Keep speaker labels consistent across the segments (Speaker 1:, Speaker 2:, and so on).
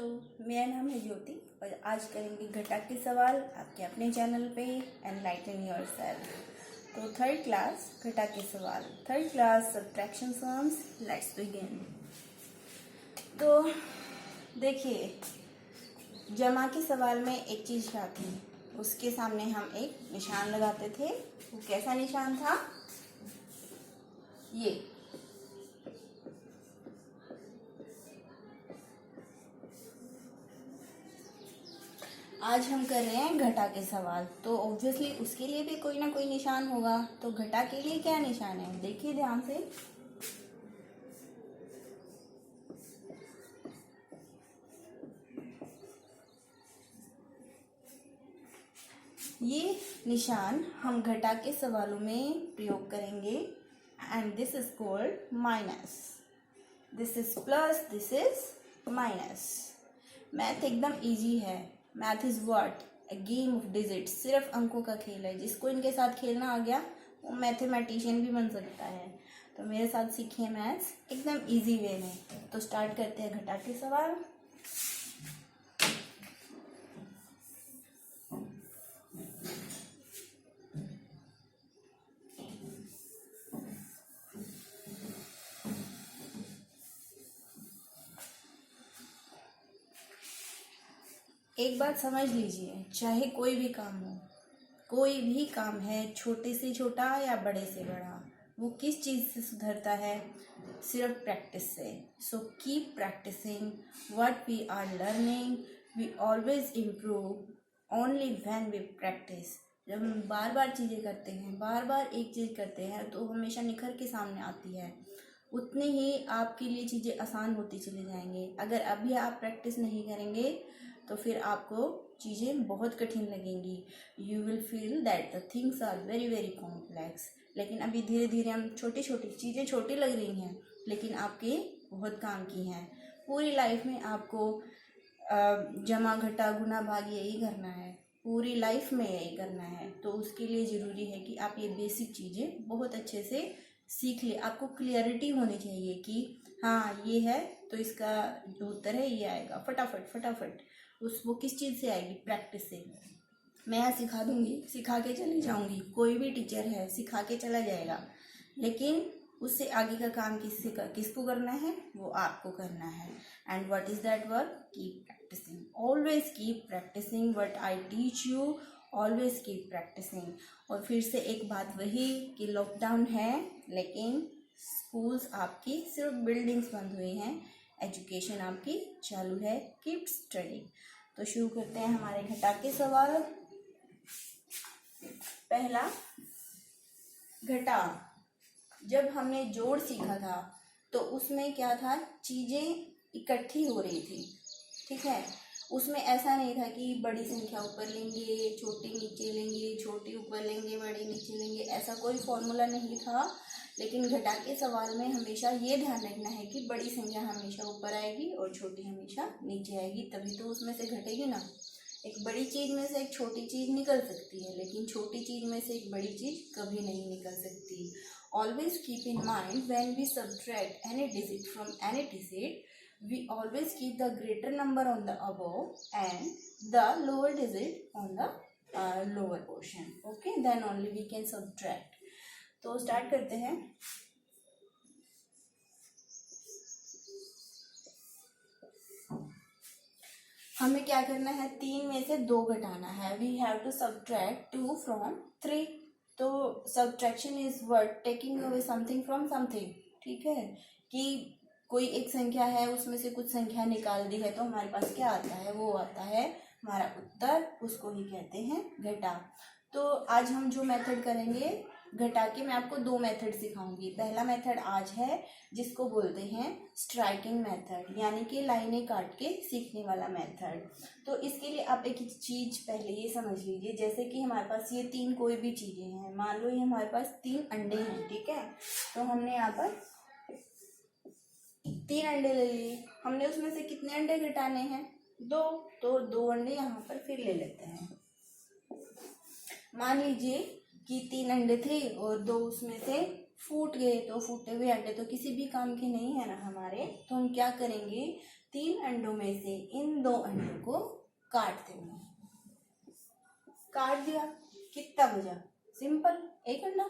Speaker 1: मेरा नाम है ज्योति और आज करेंगे घटा के सवाल आपके अपने चैनल पे एनलाइटन योरसेल्फ। तो थर्ड क्लास घटा के सवाल, third class subtraction sums, let's begin. तो देखिए, जमा के सवाल में एक चीज़ क्या थी, उसके सामने हम एक निशान लगाते थे। वो कैसा निशान था? ये आज हम कर रहे हैं घटा के सवाल, तो ऑब्वियसली उसके लिए भी कोई ना कोई निशान होगा। तो घटा के लिए क्या निशान है, देखिए ध्यान से। ये निशान हम घटा के सवालों में प्रयोग करेंगे and this is called minus, this is plus, this is minus. Math एकदम इजी है। Math is what? A game of digits. सिर्फ अंकों का खेल है। जिसको इनके साथ खेलना आ गया वो मैथमेटिशियन भी बन सकता है। तो मेरे साथ सीखिए मैथ्स एकदम इजी वे में। तो स्टार्ट करते हैं घटा के सवाल। एक बात समझ लीजिए, चाहे कोई भी काम हो, कोई भी काम है, छोटे से छोटा या बड़े से बड़ा, वो किस चीज़ से सुधरता है? सिर्फ प्रैक्टिस से। So keep practicing what we are learning. We always improve only when we practice. जब हम बार बार चीज़ें करते हैं, बार बार एक चीज़ करते हैं, तो हमेशा निखर के सामने आती है। उतने ही आपके लिए चीज़ें आसान होती चली जाएंगी। अगर अभी आप प्रैक्टिस नहीं करेंगे तो फिर आपको चीज़ें बहुत कठिन लगेंगी। You will feel that the things are very very complex. लेकिन अभी धीरे धीरे हम छोटी छोटी चीज़ें छोटी लग रही हैं, लेकिन आपके बहुत काम की हैं। पूरी लाइफ में आपको जमा घटा गुना भाग यही करना है, पूरी लाइफ में यही करना है। तो उसके लिए ज़रूरी है कि आप ये बेसिक चीज़ें बहुत अच्छे से सीख ले। आपको क्लियरिटी होनी चाहिए कि हाँ ये है तो इसका जो उत्तर है ये आएगा फटाफट फटाफट। वो किस चीज़ से आएगी? प्रैक्टिस से। मैं यहाँ सिखा दूंगी, सिखा के चली जाऊंगी। कोई भी टीचर है सिखा के चला जाएगा, लेकिन उससे आगे का काम किसको करना है? वो आपको करना है। And what is that work? Keep practicing, always keep practicing what I teach you, always keep practicing. और फिर से एक बात वही कि लॉकडाउन है, लेकिन स्कूल्स आपकी सिर्फ बिल्डिंग्स बंद हुई हैं, एजुकेशन आपकी चालू है। Keep study. तो शुरू करते हैं हमारे घटा के सवाल। पहला, घटा। जब हमने जोड़ सीखा था तो उसमें क्या था? चीजें इकट्ठी हो रही थी, ठीक है। उसमें ऐसा नहीं था कि बड़ी संख्या ऊपर लेंगे, छोटी नीचे लेंगे, छोटी ऊपर लेंगे, बड़ी नीचे लेंगे, ऐसा कोई फॉर्मूला नहीं था। लेकिन घटा के सवाल में हमेशा ये ध्यान रखना है कि बड़ी संख्या हमेशा ऊपर आएगी और छोटी हमेशा नीचे आएगी, तभी तो उसमें से घटेगी ना। एक बड़ी चीज़ में से एक छोटी चीज़ निकल सकती है, लेकिन छोटी चीज़ में से एक बड़ी चीज़ कभी नहीं निकल सकती। Always keep in mind when we subtract any digit from any digit, we always keep the greater number on the above and the lower digit on the lower portion. Okay, then only we can subtract. तो start करते हैं। हमें क्या करना है? 3 में से 2 घटाना है। We have to subtract 2 from 3। तो subtraction is what? Taking away something from something, ठीक है। कि कोई एक संख्या है, उसमें से कुछ संख्या निकाल दी है, तो हमारे पास क्या आता है? वो आता है हमारा उत्तर। उसको ही कहते हैं घटा। तो आज हम जो मेथड करेंगे घटा के, मैं आपको 2 मेथड सिखाऊंगी। पहला मेथड आज है जिसको बोलते हैं स्ट्राइकिंग मेथड, यानी कि लाइनें काट के सीखने वाला मेथड। तो इसके लिए आप एक चीज पहले ये समझ लीजिए, जैसे कि हमारे पास ये 3 कोई भी चीजें हैं। मान लो ये हमारे पास 3 अंडे हैं, ठीक है। तो हमने यहाँ पर 3 अंडे ले लिए। हमने उसमें से कितने अंडे घटाने हैं? 2। तो 2 अंडे यहाँ पर फिर ले लेते हैं। मान लीजिए कि 3 अंडे थे और 2 उसमें से फूट गए तो फूटे हुए अंडे तो किसी भी काम के नहीं है ना हमारे, तो हम क्या करेंगे, 3 अंडों में से इन 2 अंडों को काट देंगे। काट दिया, कितना बचा, सिंपल, 1 अंडा,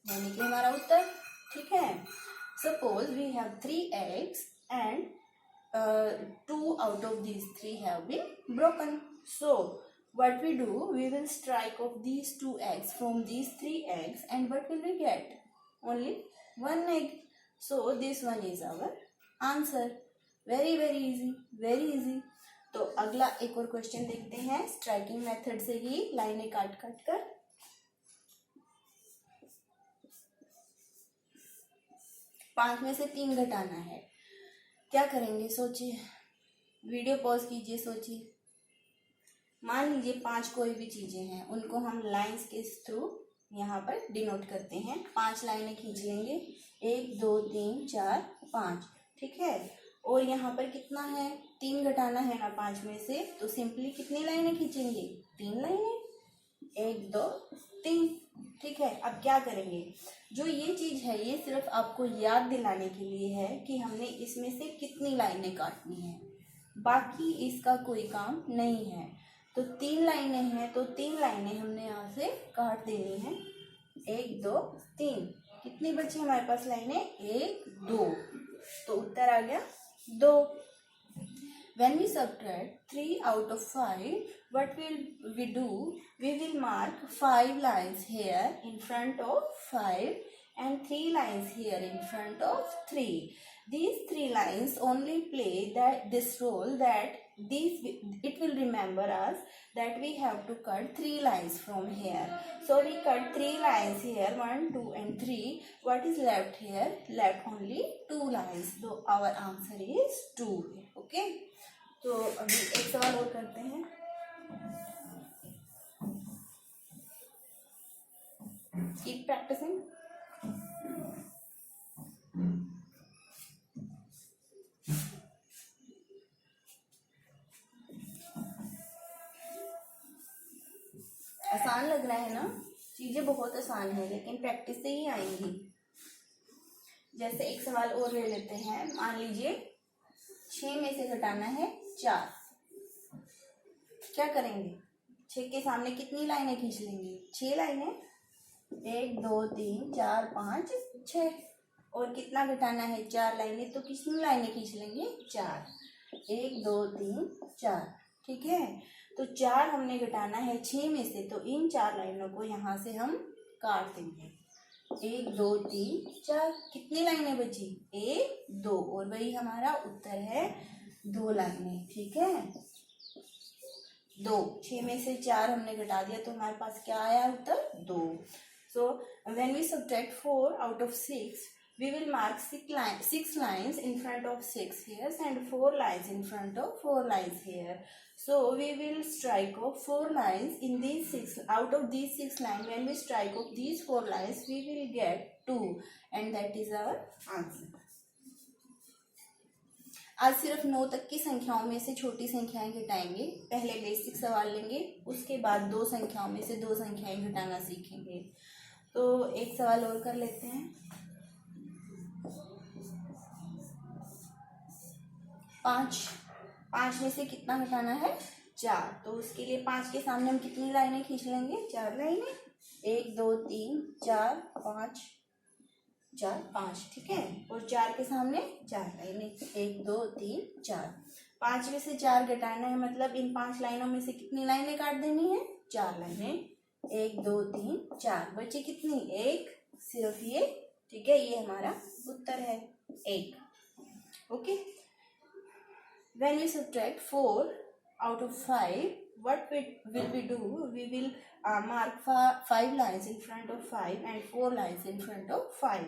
Speaker 1: यानी कि हमारा उत्तर। ठीक है, suppose we have 3 eggs and 2 out of these 3 have been broken. So what we do, we will strike off these 2 eggs from these 3 eggs, and what will we get? Only 1 egg. So this one is our answer. Very very easy, very easy. तो अगला एक और question देखते हैं striking method से ही, लाइनें काट काट कर। पांच में से 3 घटाना है, क्या करेंगे सोचिए, वीडियो पॉज कीजिए, सोचिए। मान लीजिए 5 कोई भी चीजें हैं, उनको हम लाइंस के थ्रू यहाँ पर डिनोट करते हैं। 5 लाइनें खींच लेंगे, 1 2 3 4 5, ठीक है। और यहाँ पर कितना है, 3 घटाना है ना 5 में से, तो सिंपली कितनी लाइनें खींचेंगे, 3 लाइनें, 1 2 3, ठीक है। अब क्या करेंगे, जो ये चीज है ये सिर्फ आपको याद दिलाने के लिए है कि हमने इसमें से कितनी लाइनें काटनी है, बाकी इसका कोई काम नहीं है। तो 3 लाइनें हैं, तो 3 लाइनें हमने यहाँ से काट देनी है, 1 2 3। कितनी बची हमारे पास लाइनें, 1 2, तो उत्तर आ गया 2। When we subtract 3 out of 5, what will we do? We will mark 5 lines here in front of 5 and 3 lines here in front of 3. These 3 lines only play this role that it will remember us that we have to cut 3 lines from here. So we cut 3 lines here, 1 2 and 3. What is left here? Left only 2 lines. So our answer is 2. Okay. तो अभी एक सवाल और करते हैं। Keep practicing. आसान लग रहा है ना, चीजें बहुत आसान है लेकिन प्रैक्टिस से ही आएंगी। जैसे एक सवाल और ले लेते हैं, मान लीजिए 6 में से घटाना है 4, क्या करेंगे, 6 के सामने कितनी लाइनें खींच लेंगे, 6 लाइनें, 1 2 3 4 5 6। और कितना घटाना है, 4 लाइनें, तो कितनी लाइनें खींच लेंगे, 4, 1 2 3 4, ठीक है। तो 4 हमने घटाना है 6 में से, तो इन 4 लाइनों को यहाँ से हम काट देंगे, 1 2 3 4। कितनी लाइनें बची, 1 2, और वही हमारा उत्तर है 2 लाइनें, ठीक है। 2, 6 में से 4 हमने घटा दिया तो हमारे पास क्या आया उत्तर, 2। So when we subtract 4 out of 6, we will mark 6 lines in front of 6 here and 4 lines in front of 4 lines here. So we will strike off 4 lines in these 6. Out of these 6 lines, when we strike off these 4 lines, we will get 2, and that is our answer. आज सिर्फ 9 तक की संख्याओं में से छोटी संख्याएं घटाएंगे। पहले बेसिक सवाल लेंगे, उसके बाद 2 संख्याओं में से 2 संख्याएं घटाना सीखेंगे। तो एक सवाल और कर लेते हैं। 5 में से कितना घटाना है, 4। तो उसके लिए 5 के सामने हम कितनी लाइनें खींच लेंगे, 4 लाइनें, 1 2 3 4 5 4 5, ठीक है। और 4 के सामने 4 लाइनें, 1 2 3 4। 5 में से 4 घटाना है, मतलब इन 5 लाइनों में से कितनी लाइनें काट देनी है, 4 लाइनें, 1 2 3 4। बची कितनी, 1, सिर्फ ये, ठीक है। ये हमारा उत्तर है 1। Okay. When we subtract 4 out of 5, what will we do? We will mark 5 lines in front of 5 and 4 lines in front of 5.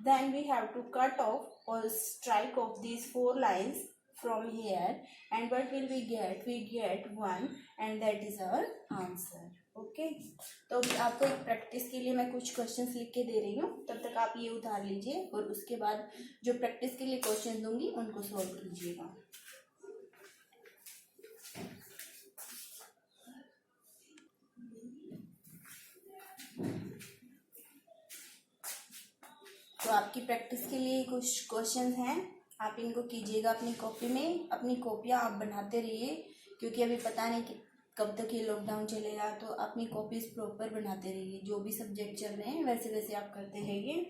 Speaker 1: Then we have to cut off or strike off these 4 lines from here, and what will we get? We get 1, and that is our answer. Okay. तो आपको एक practice के लिए मैं कुछ questions लिख के दे रही हूँ, तब तक आप ये उतार लीजिए और उसके बाद जो प्रैक्टिस के लिए क्वेश्चन दूंगी उनको सॉल्व कीजिएगा। तो आपकी प्रैक्टिस के लिए कुछ क्वेश्चन हैं, आप इनको कीजिएगा अपनी कॉपी में। अपनी कॉपियाँ आप बनाते रहिए, क्योंकि अभी पता नहीं कि कब तक ये लॉकडाउन चलेगा। तो अपनी कॉपीज़ प्रॉपर बनाते रहिए, जो भी सब्जेक्ट चल रहे हैं वैसे वैसे आप करते रहिए।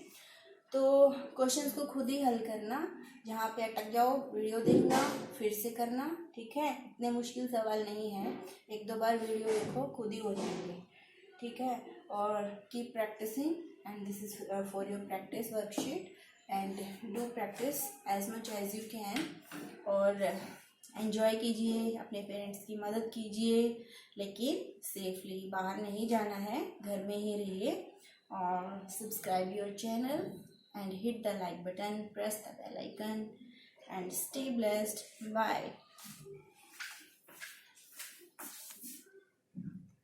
Speaker 1: तो क्वेश्चंस को खुद ही हल करना, जहाँ पे अटक जाओ वीडियो देखना, फिर से करना, ठीक है। इतने मुश्किल सवाल नहीं है, एक दो बार वीडियो देखो खुद ही हो जाएंगे, ठीक है। और keep practicing and this is for your practice worksheet and do practice as much as you can. और एंजॉय कीजिए, अपने पेरेंट्स की मदद कीजिए, लेकिन सेफली, बाहर नहीं जाना है, घर में ही रहिए। और subscribe your channel and hit the like button, press the bell icon and stay blessed. Bye.